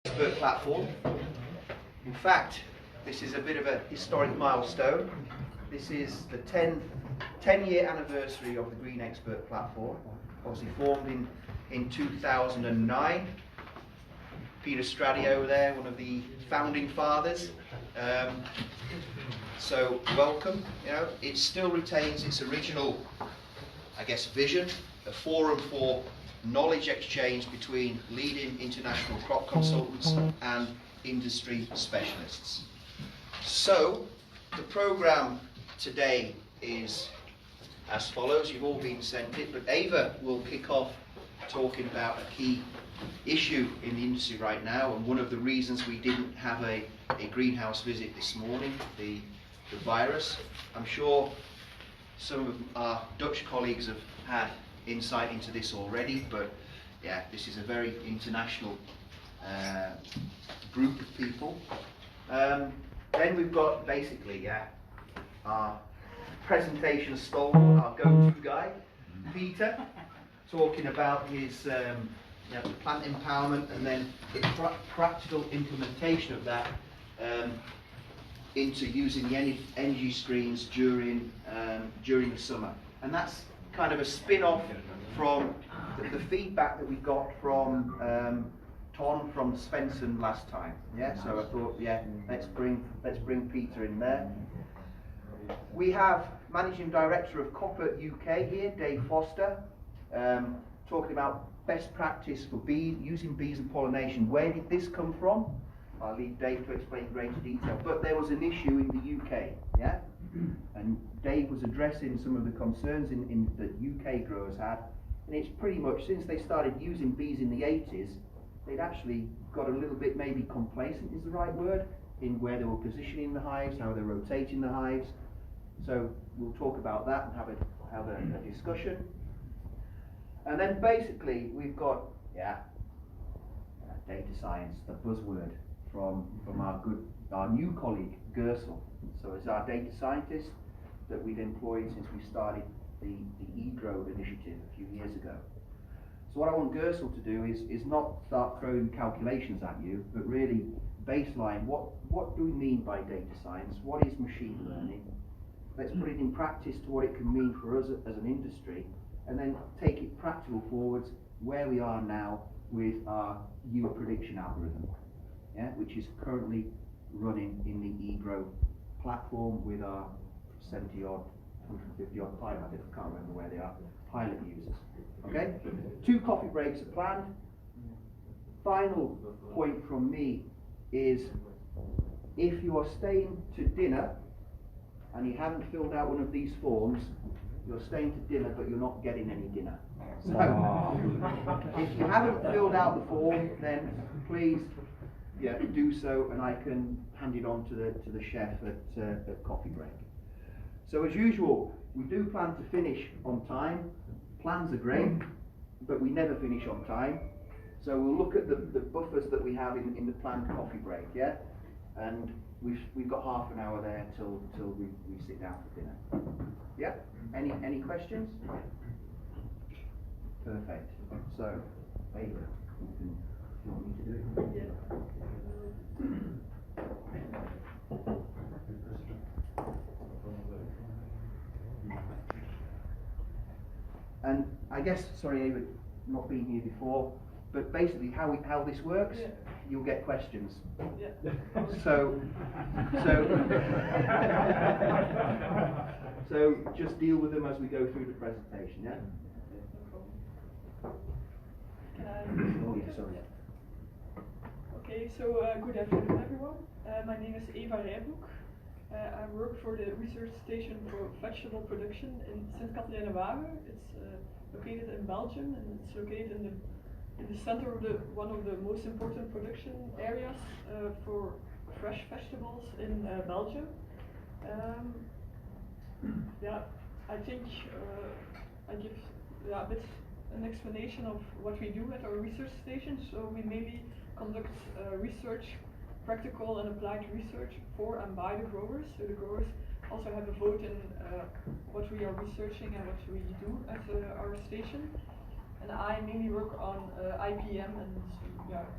Expert platform. In fact, this is a bit of a historic milestone. This is the 10-year anniversary of the Green Expert platform, obviously formed in 2009. Peter Stradi over there, one of the founding fathers. So welcome. It still retains its original, vision, a forum for knowledge exchange between leading international crop consultants and industry specialists. So the programme today is as follows. You've all been sent it, but Eva will kick off talking about a key issue in the industry right now, and one of the reasons we didn't have a greenhouse visit this morning, the virus. I'm sure some of our Dutch colleagues have had insight into this already, but yeah, this is a very international group of people. Then we've got basically our presentation stalwart, our go-to guy, Peter, talking about his plant empowerment and then the practical implementation of that into using the energy streams during the summer. And that's kind of a spin-off from the feedback that we got from Ton from Svensson last time. So I thought, let's bring Peter in there. We have Managing Director of Copper UK here, Dave Foster, talking about best practice for using bees and pollination. Where did this come from? I'll leave Dave to explain in greater detail. But there was an issue in the UK, and Dave was addressing some of the concerns that UK growers had. And it's pretty much since they started using bees in the 80s, they'd actually got a little bit maybe complacent is the right word, in where they were positioning the hives, how they're rotating the hives. So we'll talk about that and have a discussion. And then basically we've got data science, the buzzword from our new colleague Gersel. So as our data scientist that we've employed since we started the eGrow initiative a few years ago. So what I want Gersel to do is not start throwing calculations at you, but really baseline what do we mean by data science? What is machine learning? Let's put it in practice to what it can mean for us as an industry, and then take it practical forwards where we are now with our yield prediction algorithm, which is currently running in the eGrow platform with our 70 odd, 150 odd pilot, I can't remember where they are, pilot users. Okay? 2 coffee breaks are planned. Final point from me is, if you are staying to dinner and you haven't filled out one of these forms, you're staying to dinner but you're not getting any dinner. So if you haven't filled out the form, then please do so, and I can hand it on to the chef at coffee break. So as usual, we do plan to finish on time. Plans are great, but we never finish on time. So we'll look at the buffers that we have in the planned coffee break, and we've got half an hour there till we sit down for dinner. Any questions? Perfect. So, Ava, you want me to do it? And I guess, sorry Ava, not being here before, but basically how this works, you'll get questions. So just deal with them as we go through the presentation, sorry. Okay, so good afternoon everyone. My name is Eva Rijboek. I work for the research station for vegetable production in Sint-Katharijnenwagen. It's located in Belgium, and it's located in the center of one of the most important production areas for fresh vegetables in Belgium. I think I give a bit an explanation of what we do at our research station. So we mainly conduct research, practical and applied research for and by the growers. So the growers also have a vote in what we are researching and what we do at our station. and I mainly work on IPM and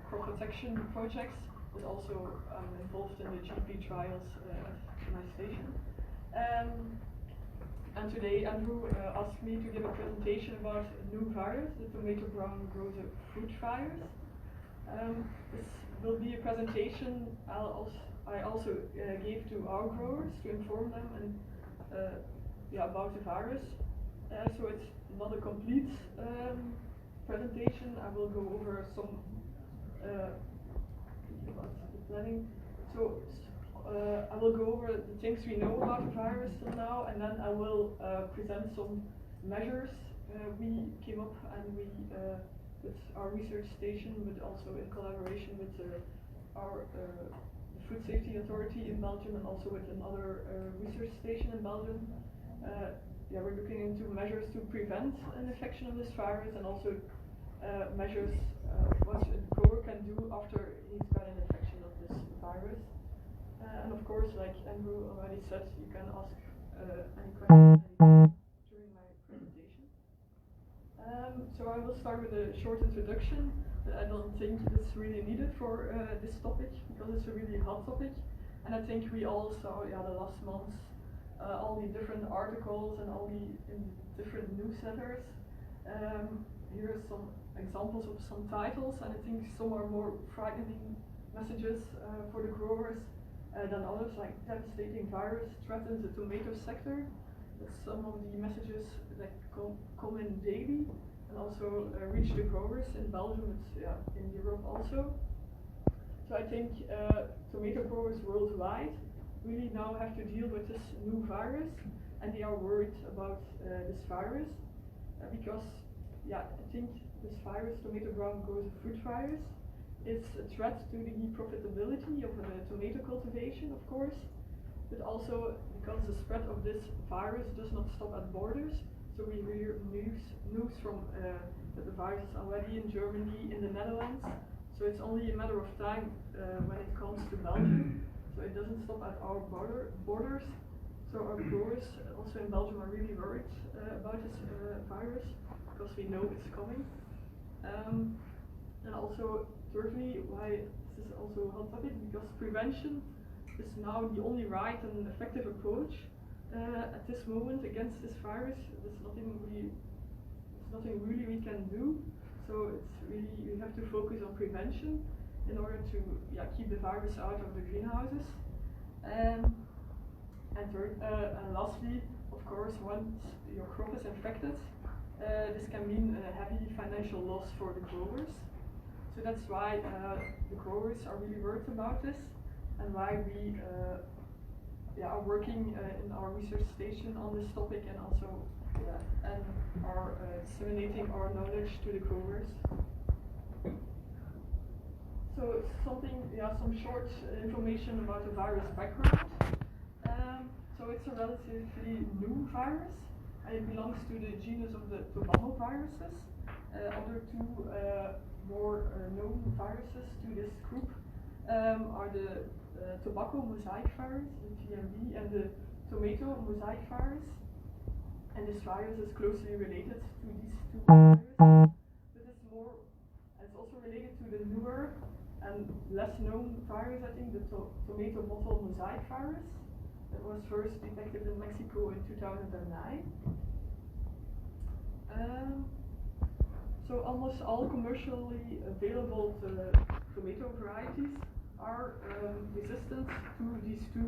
crop protection projects, but also I'm involved in the GP trials at my station. And today Andrew asked me to give a presentation about a new virus, the tomato brown grower fruit virus. This will be a presentation I also gave to our growers to inform them and about the virus. So it's not a complete presentation. I will go over some about the planning. So I will go over the things we know about the virus till now, and then I will present some measures we came up and we with our research station, but also in collaboration with our Food Safety Authority in Belgium and also with another research station in Belgium. We're looking into measures to prevent an infection of this virus and also measures what a grower can do after he's got an infection of this virus. And of course, like Andrew already said, you can ask any questions during my presentation. So I will start with a short introduction. I don't think it's really needed for this topic because it's a really hot topic. And I think we all saw the last months all the different articles and all the different newsletters. Here are some examples of some titles, and I think some are more frightening messages for the growers than others, like devastating virus threatens the tomato sector. That's some of the messages that come in daily and also reach the growers in Belgium, in Europe also. So I think tomato growers worldwide really now have to deal with this new virus, and they are worried about this virus because I think this virus, tomato brown grower fruit virus, is a threat to the profitability of tomato cultivation, of course, but also because the spread of this virus does not stop at borders. So we hear news from that the virus is already in Germany, in the Netherlands. So it's only a matter of time when it comes to Belgium. So it doesn't stop at our borders. So our growers also in Belgium are really worried about this virus because we know it's coming. And also, thirdly, why this is also a hot topic, because prevention is now the only right and effective approach at this moment against this virus. There's nothing really we can do. So it's really, we have to focus on prevention in order to keep the virus out of the greenhouses. And lastly, of course, once your crop is infected, this can mean a heavy financial loss for the growers. So that's why the growers are really worried about this, and why we are working in our research station on this topic, and also and are disseminating our knowledge to the growers. So some short information about the virus background. So it's a relatively new virus, and it belongs to the genus of the tobaccoviruses. Other two more known viruses to this group are the tobacco mosaic virus, the TMV, and the tomato mosaic virus. And this virus is closely related to these two viruses, but it's also related to the newer and less known virus, I think, the tomato mottle mosaic virus that was first detected in Mexico in 2009. So almost all commercially available tomato varieties are resistant to these two